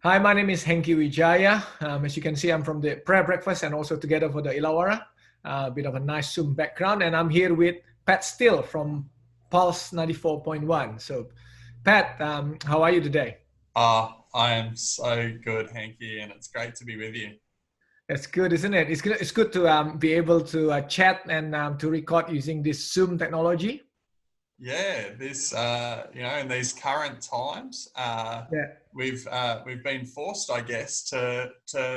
Hi, my name is Hengki Widjaja. As you can see, I'm from the prayer breakfast and also together for the Ilawara. A bit of a nice Zoom background, and I'm here with Pat Steele from Pulse 94.1. So, Pat, how are you today? I am so good, Hanky, and it's great to be with you. That's good, isn't it? It's good to be able to chat and to record using this Zoom technology. Yeah, in these current times, Yeah, we've been forced, I guess, to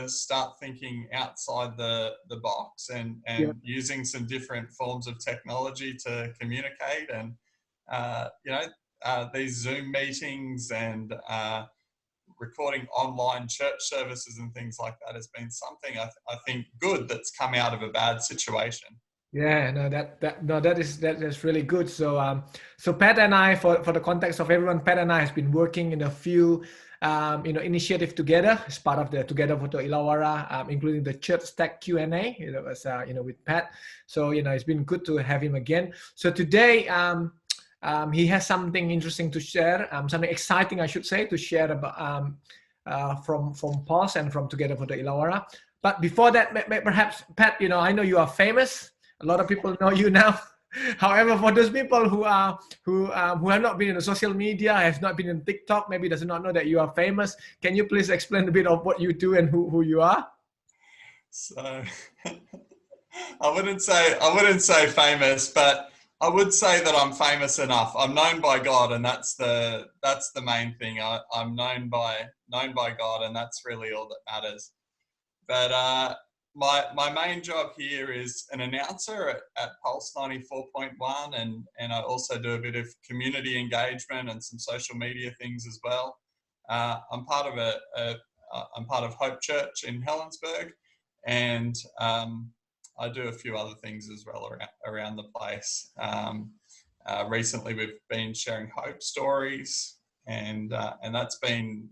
start thinking outside the box yeah. and using some different forms of technology to communicate, and uh, you know, these Zoom meetings and recording online church services and things like that has been something I think good that's come out of a bad situation. Yeah, no, that's really good. So Pat and I, for the context of everyone, Pat and I has been working in a few, initiative together as part of the Together for Ilawara, including the Church Stack Q&A. It was, with Pat. So it's been good to have him again. So today, he has something interesting to share, something exciting, I should say, to share about from Pulse and from Together for the Ilawara. But before that, perhaps Pat, I know you are famous. A lot of people know you now. However, for those people who have not been in the social media, have not been in TikTok, maybe does not know that you are famous. Can you please explain a bit of what you do and who you are? So I wouldn't say famous, but I would say that I'm famous enough. I'm known by God, and that's the main thing. I'm known by God, and that's really all that matters. But my main job here is an announcer at Pulse 94.1, and I also do a bit of community engagement and some social media things as well. I'm part of I'm part of Hope Church in Helensburgh, and I do a few other things as well around the place. Recently, we've been sharing hope stories, and that's been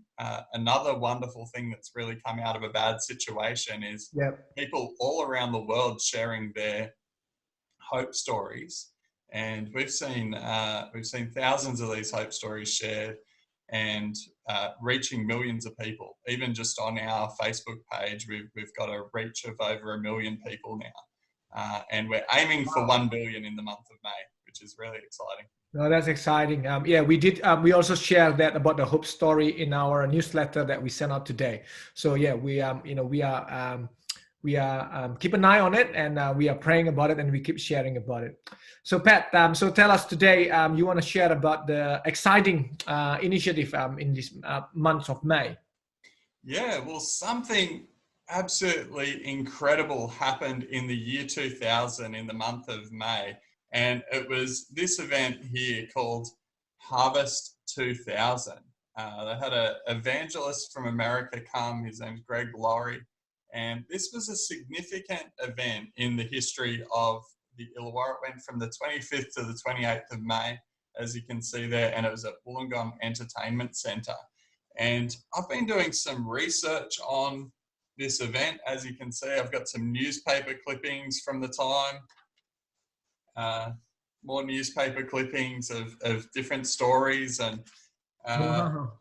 another wonderful thing that's really come out of a bad situation is Yeah. people all around the world sharing their hope stories, and we've seen thousands of these hope stories shared and reaching millions of people. Even just on our Facebook page, we've got a reach of over 1 million people now, and we're aiming for 1 billion in the month of May, which is really exciting. No, that's exciting. Yeah, we did. We also shared that about the Hope story in our newsletter that we sent out today. So yeah, we are keep an eye on it, and we are praying about it, and we keep sharing about it. So Pat, so tell us today. You want to share about the exciting initiative in this month of May. Yeah, well, something absolutely incredible happened in the year 2000 in the month of May. And it was this event here called Harvest 2000. They had an evangelist from America come. His name's Greg Laurie. And this was a significant event in the history of the Illawarra. It went from the 25th to the 28th of May, as you can see there. And it was at Wollongong Entertainment Centre. And I've been doing some research on this event. As you can see, I've got some newspaper clippings from the time, uh, more newspaper clippings of different stories. And uh, Wow.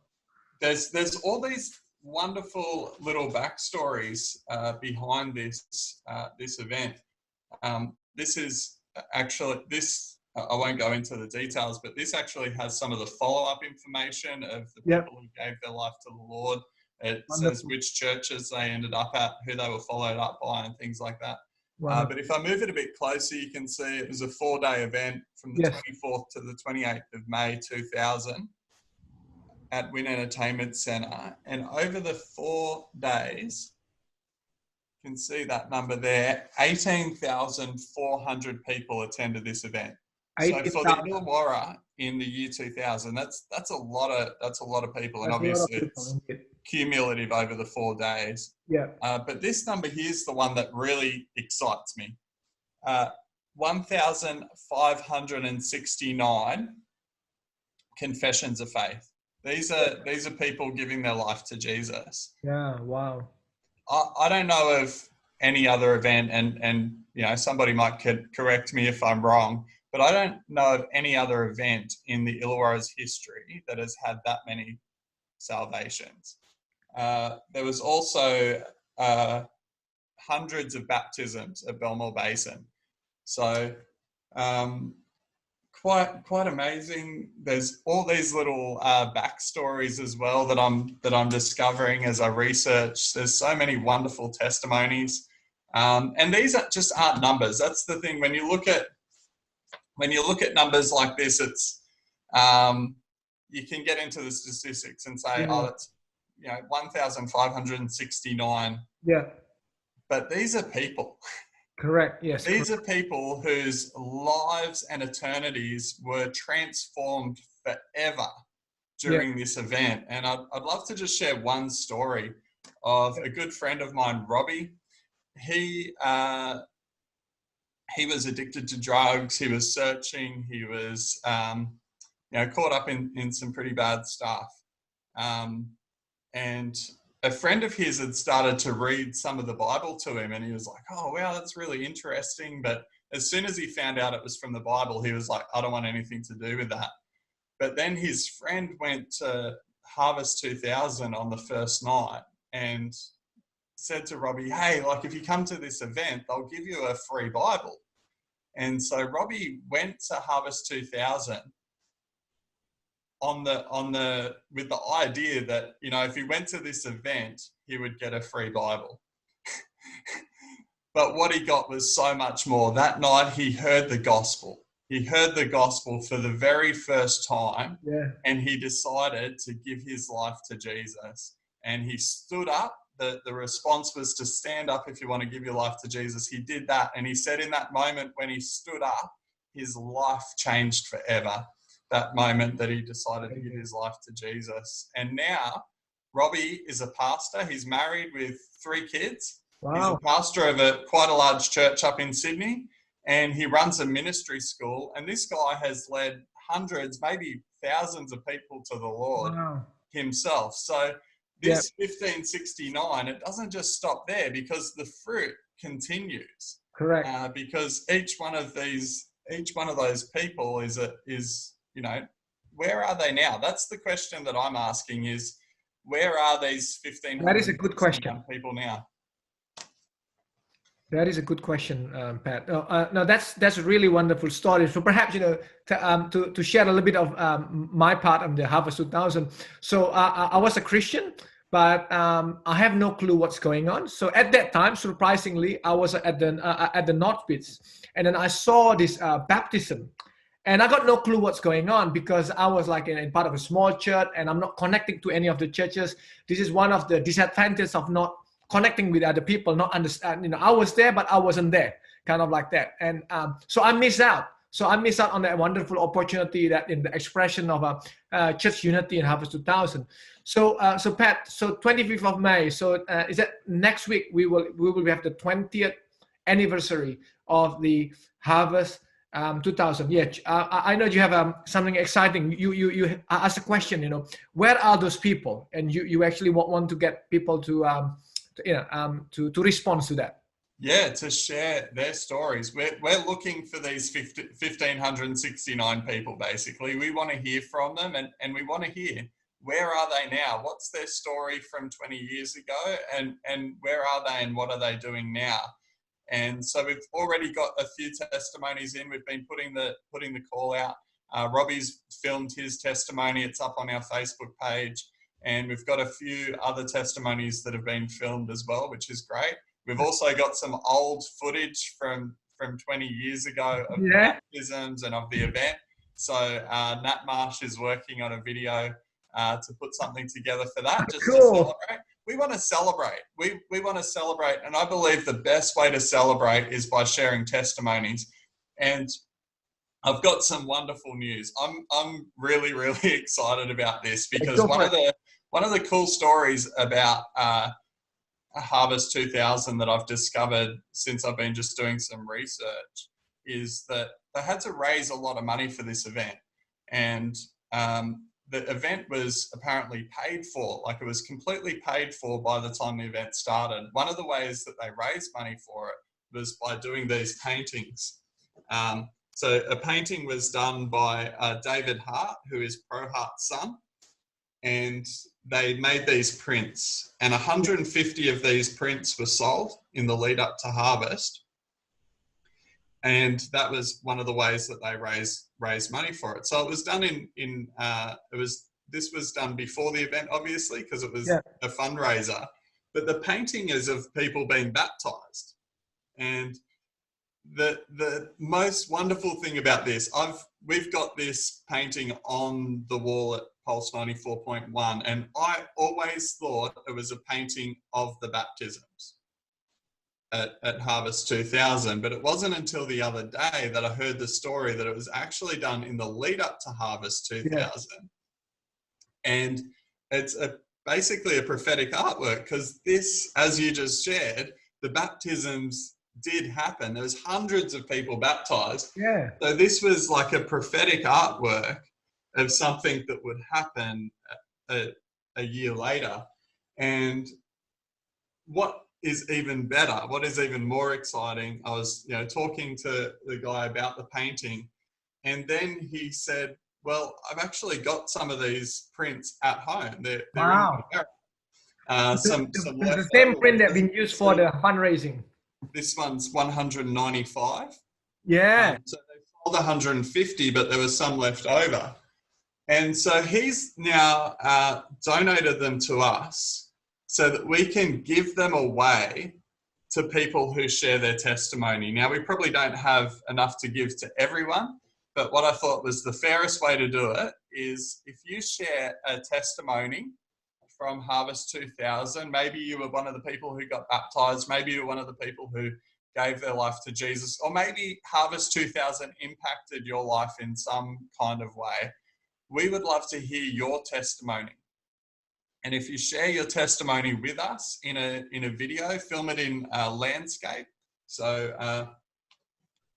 there's all these wonderful little backstories behind this event. This is actually this. I won't go into the details, but this actually has some of the follow-up information of the Yep. people who gave their life to the Lord. It says Wonderful. which churches they ended up at, who they were followed up by, and things like that. But Wonderful. if I move it a bit closer, you can see it was a 4-day event from the Yes. 24th to the 28th of May 2000 at Wynn Entertainment Centre. And over the 4 days, you can see that number there, 18,400 people attended this event. So for the 18,000. Illawarra in the year 2000, that's a lot of people, and That's a lot of obviously people it's indeed. cumulative over the 4 days. Yeah. But this number here is the one that really excites me. 1,569 confessions of faith. These are people giving their life to Jesus. Yeah. Wow. I don't know of any other event, and somebody might correct me if I'm wrong, but I don't know of any other event in the Illawarra's history that has had that many salvations. there was also hundreds of baptisms at Belmore Basin. So quite amazing. There's all these little backstories as well that I'm discovering as I research. There's so many wonderful testimonies, and these aren't numbers. That's the thing. When you look at numbers like this, it's you can get into the statistics and say, oh, it's 1,569. Yeah. But these are people. Correct. Yes. These are people whose lives and eternities were transformed forever during this event. And I'd love to just share one story of a good friend of mine, Robbie. He was addicted to drugs. He was searching. He was, caught up in some pretty bad stuff. And a friend of his had started to read some of the Bible to him, and he was like, oh, wow, that's really interesting. But as soon as he found out it was from the Bible, he was like, I don't want anything to do with that. But then his friend went to Harvest 2000 on the first night and said to Robbie, hey, like if you come to this event, they'll give you a free Bible. And so Robbie went to Harvest 2000 with the idea that, if he went to this event, he would get a free Bible. But what he got was so much more. That night he heard the gospel. He heard the gospel for the very first time, and he decided to give his life to Jesus. And he stood up. The response was to stand up if you want to give your life to Jesus. He did that. And he said in that moment when he stood up, his life changed forever. That moment that he decided to give his life to Jesus. And now Robbie is a pastor. He's married with 3 kids. Wow. He's a pastor of quite a large church up in Sydney, and he runs a ministry school. And this guy has led hundreds, maybe thousands of people to the Lord himself. So this 1569, it doesn't just stop there, because the fruit continues. Correct. Because each one of those people is where are they now? That's the question that I'm asking, is where are these 1,500 that is a good question. People now? That is a good question, Pat. No, that's a really wonderful story. So perhaps, to share a little bit of my part of the Harvest 2000. So I was a Christian, but I have no clue what's going on. So at that time, surprisingly, I was at the North Beach, and then I saw this baptism. And I got no clue what's going on, because I was like in part of a small church, and I'm not connecting to any of the churches. This is one of the disadvantages of not connecting with other people, not understand. I was there, but I wasn't there, kind of like that. And so I missed out. So I missed out on that wonderful opportunity that in the expression of a church unity in Harvest 2000. So Pat, so 25th of May. So is that next week? We will have the 20th anniversary of the Harvest 2000. Yeah, I know you have something exciting. You asked a question. Where are those people? And you actually want to get people to respond to that. Yeah, to share their stories. We're looking for these 1,569 people. Basically, we want to hear from them, and we want to hear, where are they now? What's their story from 20 years ago, and where are they, and what are they doing now? And so we've already got a few testimonies in. We've been putting the call out. Robbie's filmed his testimony. It's up on our Facebook page. And we've got a few other testimonies that have been filmed as well, which is great. We've also got some old footage from 20 years ago of baptisms and of the event. So Nat Marsh is working on a video to put something together for that, just to celebrate. We want to celebrate. We want to celebrate. And I believe the best way to celebrate is by sharing testimonies. And I've got some wonderful news. I'm really, really excited about this, because one of the cool stories about Harvest 2000 that I've discovered since I've been just doing some research is that they had to raise a lot of money for this event. And the event was apparently paid for, like it was completely paid for by the time the event started. One of the ways that they raised money for it was by doing these paintings. So a painting was done by David Hart, who is Pro Hart's son. and they made these prints, and 150 of these prints were sold in the lead up to harvest. And that was one of the ways that they raised money for it. So it was done this was done before the event, obviously, because it was a fundraiser. But the painting is of people being baptized. And the most wonderful thing about this, we've got this painting on the wall at Pulse 94.1, and I always thought it was a painting of the baptisms at Harvest 2000, but it wasn't until the other day that I heard the story that it was actually done in the lead up to Harvest 2000. And it's basically a prophetic artwork, because this, as you just shared, the baptisms did happen. There was hundreds of people baptized. So this was like a prophetic artwork of something that would happen a year later. And what is even better, what is even more exciting, I was talking to the guy about the painting, and then he said, well, I've actually got some of these prints at home. They're wow. in the some the same print that been used for the fundraising. This one's 195. So they sold 150, but there was some left over. And so he's now donated them to us so that we can give them away to people who share their testimony. Now, we probably don't have enough to give to everyone, but what I thought was the fairest way to do it is if you share a testimony from Harvest 2000, maybe you were one of the people who got baptized, maybe you were one of the people who gave their life to Jesus, or maybe Harvest 2000 impacted your life in some kind of way. We would love to hear your testimony. And if you share your testimony with us in a video, film it in landscape. So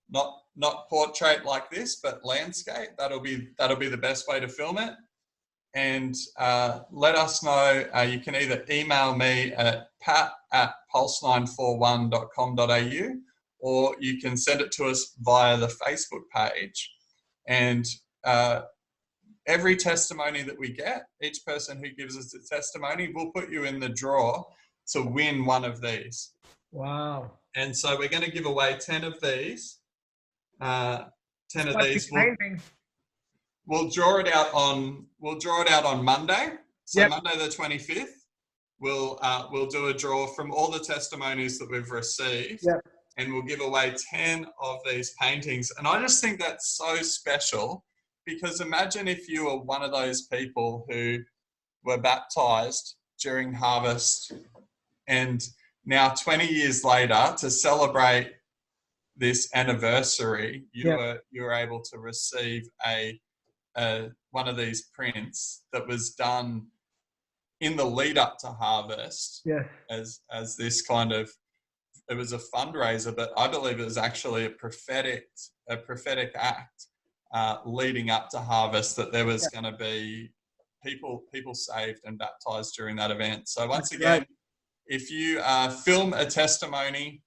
not portrait like this, but landscape. That'll be the best way to film it. And let us know. You can either email me at pat@pulse941.com.au, or you can send it to us via the Facebook page. And every testimony that we get, each person who gives us a testimony, we'll put you in the draw to win one of these. Wow. And so we're going to give away 10 of these. 10 of these. We'll draw it out on Monday. So Monday the 25th, we'll do a draw from all the testimonies that we've received. And we'll give away 10 of these paintings. And I just think that's so special, because imagine if you were one of those people who were baptized during harvest, and now 20 years later, to celebrate this anniversary, you were able to receive one of these prints that was done in the lead up to harvest as this kind of, it was a fundraiser, but I believe it was actually a prophetic act leading up to harvest, that there was going to be people saved and baptized during that event. So once again, if you film a testimony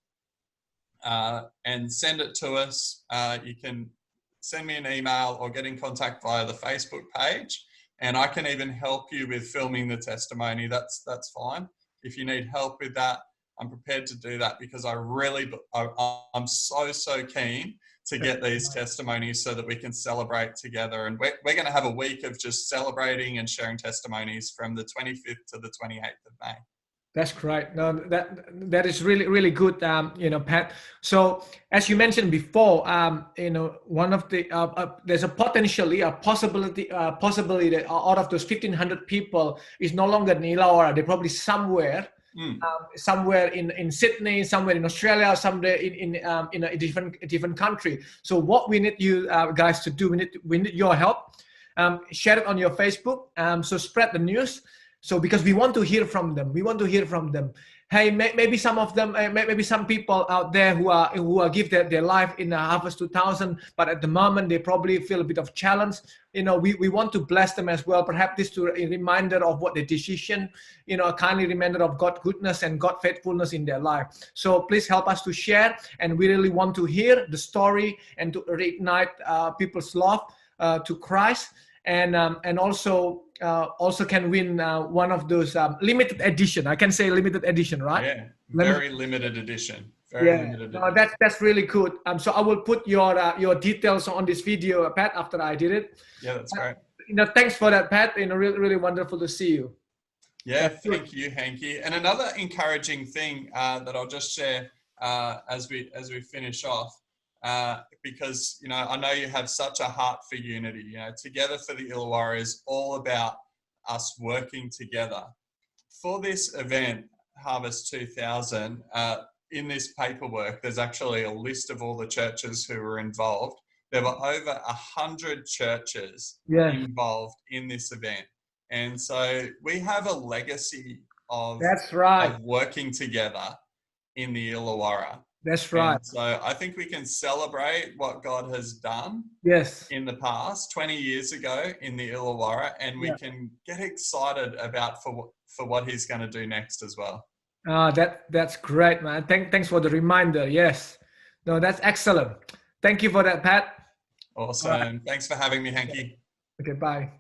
and send it to us, you can send me an email or get in contact via the Facebook page, and I can even help you with filming the testimony. That's fine. If you need help with that, I'm prepared to do that, because I'm so keen to get these testimonies so that we can celebrate together. And we're going to have a week of just celebrating and sharing testimonies from the 25th to the 28th of May. That's great. No, that is really good, Pat. So as you mentioned before, one of the there's a possibility that out of those 1,500 people is no longer in Illawarra. They're probably somewhere. Somewhere in Sydney, somewhere in Australia, somewhere in a different country. So what we need you guys to do, we need your help. Share it on your Facebook. So spread the news. So because we want to hear from them, Hey, maybe some of them, maybe some people out there who give their life in Harvest 2000, but at the moment they probably feel a bit of challenge. We want to bless them as well. Perhaps this to a reminder of what the decision, a kindly reminder of God's goodness and God's faithfulness in their life. So please help us to share, and we really want to hear the story and to reignite people's love to Christ. and also can win one of those limited edition. I can say limited edition, right? Yeah, very limited edition. Very Yeah, limited no, edition. that's really good. So I will put your details on this video, Pat, after I did it. Yeah, that's great. Thanks for that, Pat. Really, really wonderful to see you. Yeah, thank you, Hengki. And another encouraging thing that I'll just share as we finish off, because I know you have such a heart for unity. Together for the Illawarra is all about us working together. For this event, Harvest 2000, in this paperwork, there's actually a list of all the churches who were involved. There were over 100 churches involved in this event. And so we have a legacy of, that's right, of working together in the Illawarra. That's right. And so I think we can celebrate what God has done in the past, 20 years ago in the Illawarra, and we can get excited about for what he's going to do next as well. That's great, man. Thanks for the reminder. Yes. No, that's excellent. Thank you for that, Pat. Awesome. Right. Thanks for having me, Hengki. Okay, bye.